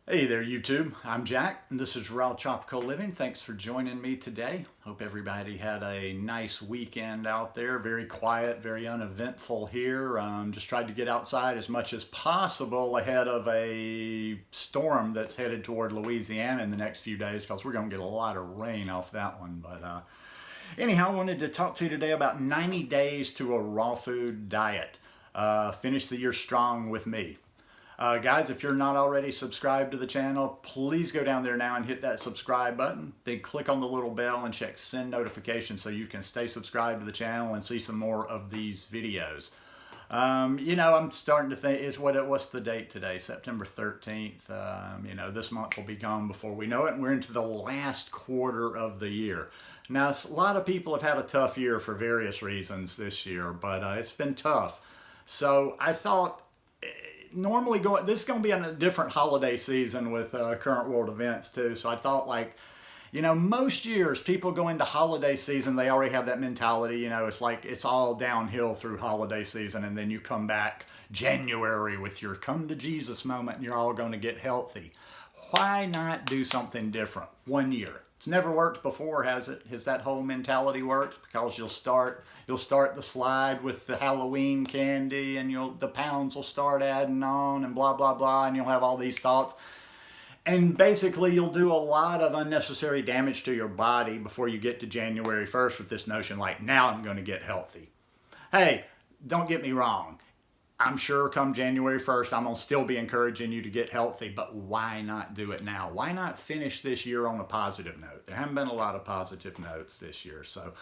Hey there, YouTube. I'm Jack, and this is Raw Tropical Living. Thanks for joining me today. Hope everybody had a nice weekend out there. Very quiet, very uneventful here. Just tried to get outside as much as possible ahead of a storm that's headed toward Louisiana in the next few days because we're going to get a lot of rain off that one. But anyhow, I wanted to talk to you today about 90 days to a raw food diet. Finish the year strong with me. Guys, if you're not already subscribed to the channel, please go down there now and hit that subscribe button. Then click on the little bell and check send notifications so you can stay subscribed to the channel and see some more of these videos. I'm starting to think, what's the date today? September 13th. This month will be gone before we know it, and we're into the last quarter of the year. Now, a lot of people have had a tough year for various reasons this year, but it's been tough. So I thought, this is going to be in a different holiday season with current world events too. So I thought, most years people go into holiday season, they already have that mentality, it's like it's all downhill through holiday season, and then you come back January with your come to Jesus moment and you're all going to get healthy. Why not do something different one year? It's never worked before, has it? Has that whole mentality worked? Because you'll start the slide with the Halloween candy, and the pounds will start adding on, and blah blah blah, and you'll have all these thoughts. And basically, you'll do a lot of unnecessary damage to your body before you get to January 1st with this notion like, now I'm going to get healthy. Hey, don't get me wrong. I'm sure come January 1st, I'm going to still be encouraging you to get healthy, but why not do it now? Why not finish this year on a positive note? There haven't been a lot of positive notes this year. So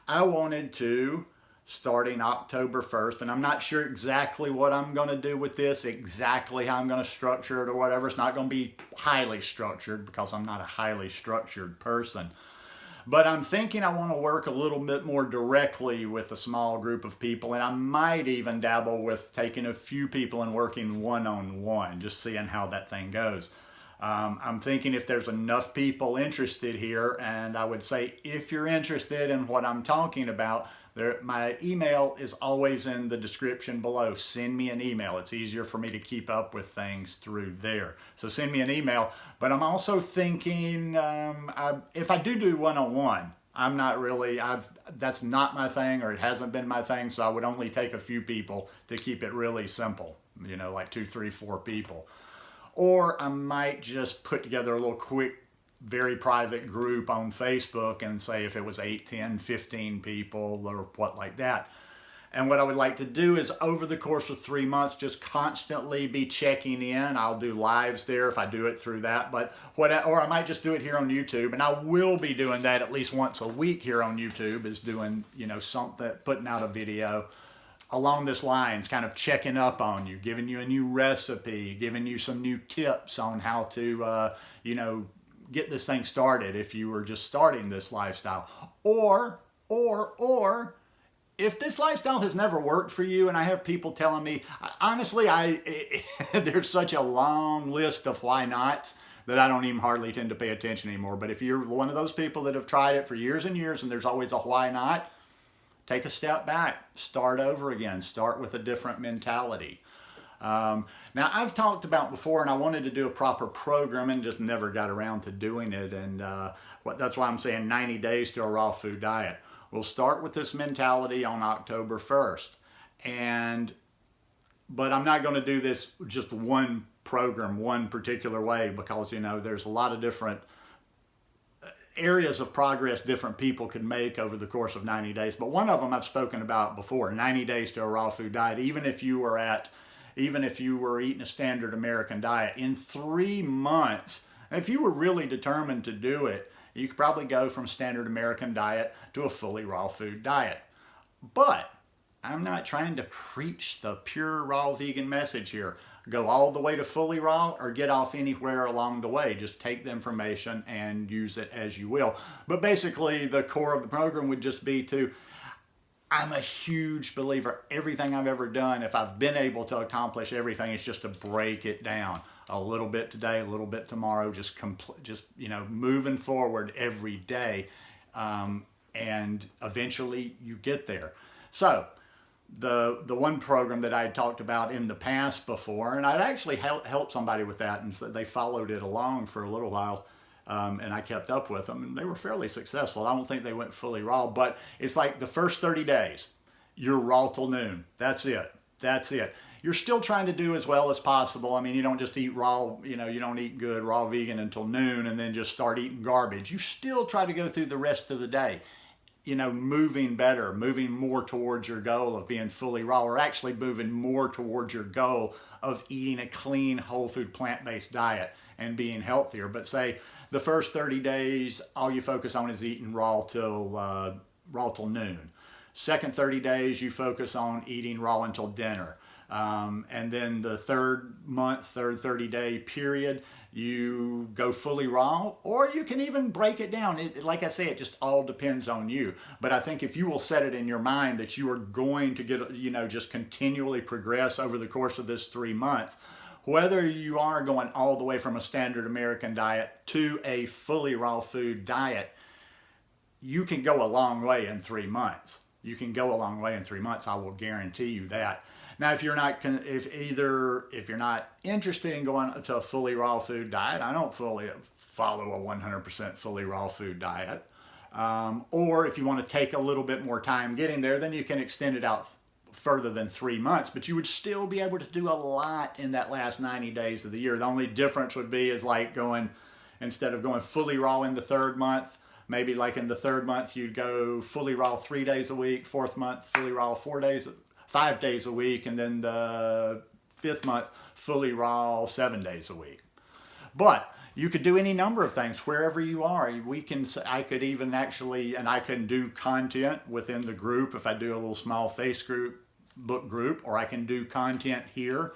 I wanted to, starting October 1st, and I'm not sure exactly what I'm going to do with this, exactly how I'm going to structure it or whatever. It's not going to be highly structured because I'm not a highly structured person. But I'm thinking I want to work a little bit more directly with a small group of people, and I might even dabble with taking a few people and working one-on-one, just seeing how that thing goes. I'm thinking if there's enough people interested here, and I would say if you're interested in what I'm talking about, my email is always in the description below. Send me an email. It's easier for me to keep up with things through there. So send me an email. But I'm also thinking if I do one-on-one, that's not my thing, or it hasn't been my thing, so I would only take a few people to keep it really simple, like 2, 3, 4 people. Or I might just put together a little quick, very private group on Facebook and say if it was 8, 10, 15 people or what like that. And what I would like to do is over the course of 3 months, just constantly be checking in. I'll do lives there if I do it through that, or I might just do it here on YouTube. And I will be doing that at least once a week here on YouTube, is doing, something, putting out a video along this lines, kind of checking up on you, giving you a new recipe, giving you some new tips on how to, get this thing started if you were just starting this lifestyle. Or if this lifestyle has never worked for you, and I have people telling me, honestly, there's such a long list of why nots that I don't even hardly tend to pay attention anymore. But if you're one of those people that have tried it for years and years and there's always a why not, take a step back, start over again, start with a different mentality. Now, I've talked about before, and I wanted to do a proper program and just never got around to doing it. And that's why I'm saying 90 days to a raw food diet. We'll start with this mentality on October 1st. But I'm not going to do this just one program, one particular way, because, there's a lot of different areas of progress different people could make over the course of 90 days. But one of them I've spoken about before, 90 days to a raw food diet. Even if you were eating a standard American diet, in 3 months, if you were really determined to do it, you could probably go from standard American diet to a fully raw food diet. But I'm not trying to preach the pure raw vegan message here. Go all the way to fully raw or get off anywhere along the way. Just take the information and use it as you will. But basically, the core of the program would just be I'm a huge believer. Everything I've ever done, if I've been able to accomplish everything, it's just to break it down a little bit today, a little bit tomorrow, just moving forward every day, and eventually you get there. So the one program that I had talked about in the past before, and I'd actually helped somebody with that, and so they followed it along for a little while, and I kept up with them, and they were fairly successful. I don't think they went fully raw, but it's like the first 30 days, you're raw till noon. That's it. That's it. You're still trying to do as well as possible. I mean, you don't just eat raw, you don't eat good raw vegan until noon and then just start eating garbage. You still try to go through the rest of the day, moving better, moving more towards your goal of being fully raw, or actually moving more towards your goal of eating a clean, whole food, plant-based diet and being healthier. But say the first 30 days, all you focus on is eating raw till noon. Second 30 days, you focus on eating raw until dinner. And then the third 30-day period, you go fully raw, or you can even break it down. Like I say, it just all depends on you. But I think if you will set it in your mind that you are going to get, just continually progress over the course of this 3 months, whether you are going all the way from a standard American diet to a fully raw food diet, you can go a long way in 3 months. You can go a long way in 3 months. I will guarantee you that. Now, if you're not interested in going to a fully raw food diet, I don't fully follow a 100% fully raw food diet. Or if you want to take a little bit more time getting there, then you can extend it out further than 3 months. But you would still be able to do a lot in that last 90 days of the year. The only difference would be is like instead of going fully raw in the third month, maybe like in the third month you'd go fully raw 3 days a week, fourth month fully raw 5 days a week, and then the fifth month fully raw 7 days a week. But you could do any number of things wherever you are. I could even actually, and I can do content within the group if I do a little small Facebook group, or I can do content here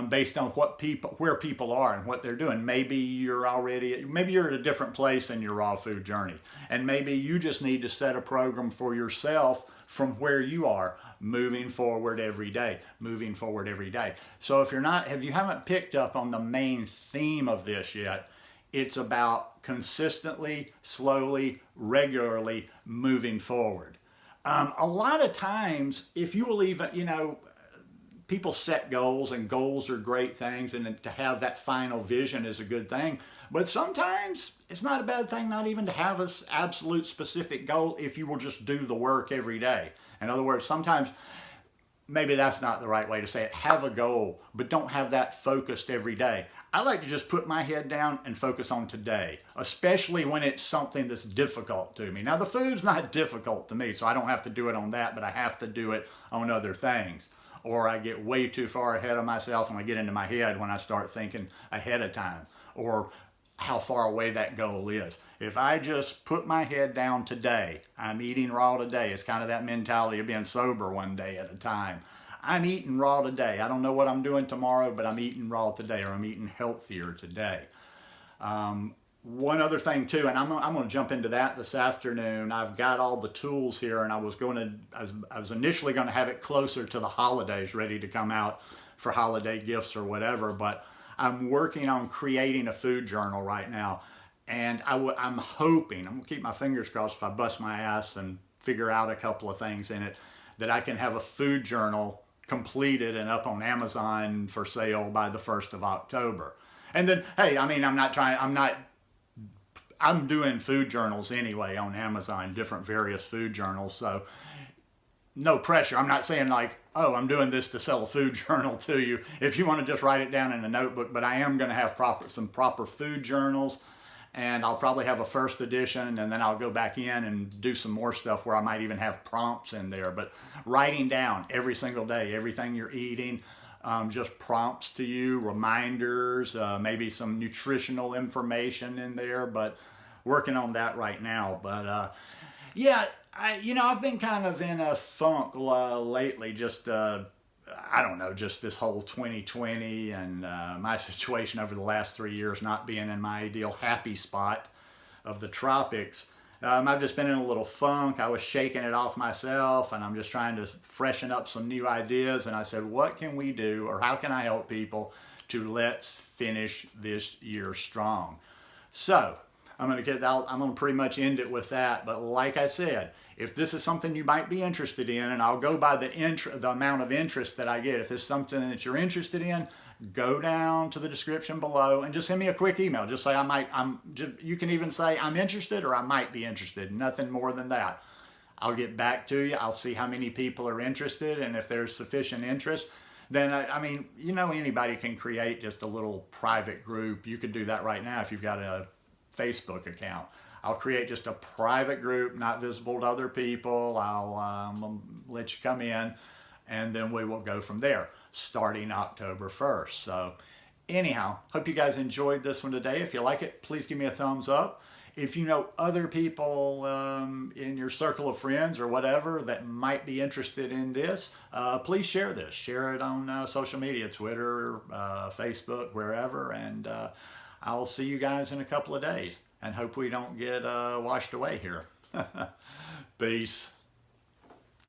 based on where people are and what they're doing. Maybe you're at a different place in your raw food journey, and maybe you just need to set a program for yourself from where you are, moving forward every day. So if you haven't picked up on the main theme of this yet, it's about consistently, slowly, regularly moving forward. A lot of times, if you will even, people set goals, and goals are great things, and to have that final vision is a good thing. But sometimes it's not a bad thing not even to have an absolute specific goal if you will just do the work every day. In other words, sometimes maybe that's not the right way to say it. Have a goal, but don't have that focused every day. I like to just put my head down and focus on today, especially when it's something that's difficult to me. Now, the food's not difficult to me, so I don't have to do it on that, but I have to do it on other things. Or I get way too far ahead of myself and I get into my head when I start thinking ahead of time, or how far away that goal is. If I just put my head down today, I'm eating raw today. It's kind of that mentality of being sober one day at a time. I'm eating raw today. I don't know what I'm doing tomorrow, but I'm eating raw today, or I'm eating healthier today. One other thing too, and I'm going to jump into that this afternoon. I've got all the tools here, and I was initially going to have it closer to the holidays, ready to come out for holiday gifts or whatever, but I'm working on creating a food journal right now, and I'm hoping, I'm going to keep my fingers crossed if I bust my ass and figure out a couple of things in it, that I can have a food journal completed and up on Amazon for sale by the 1st of October. And then, hey, I mean, I'm doing food journals anyway on Amazon, different various food journals, so no pressure. I'm not saying like, oh, I'm doing this to sell a food journal to you. If you want to just write it down in a notebook, but I am going to have some proper food journals, and I'll probably have a first edition, and then I'll go back in and do some more stuff where I might even have prompts in there. But writing down every single day, everything you're eating, just prompts to you, reminders, maybe some nutritional information in there, but working on that right now. But yeah, I've been kind of in a funk lately, just I don't know, just this whole 2020 and my situation over the last 3 years not being in my ideal happy spot of the tropics. I've just been in a little funk. I was shaking it off myself, and I'm just trying to freshen up some new ideas. And I said, what can we do, or how can I help people to let's finish this year strong? So I'm going to pretty much end it with that. But like I said, if this is something you might be interested in, and I'll go by the amount of interest that I get. If it's something that you're interested in, go down to the description below and just send me a quick email. Just say you can even say I'm interested or I might be interested. Nothing more than that. I'll get back to you. I'll see how many people are interested, and if there's sufficient interest, then I mean, anybody can create just a little private group. You could do that right now if you've got a Facebook account. I'll create just a private group, not visible to other people. I'll let you come in, and then we will go from there, starting October 1st. So anyhow, hope you guys enjoyed this one today. If you like it, please give me a thumbs up. If you know other people in your circle of friends or whatever that might be interested in this, please share this. Share it on social media, Twitter, Facebook, wherever. And I'll see you guys in a couple of days, and hope we don't get washed away here. Peace.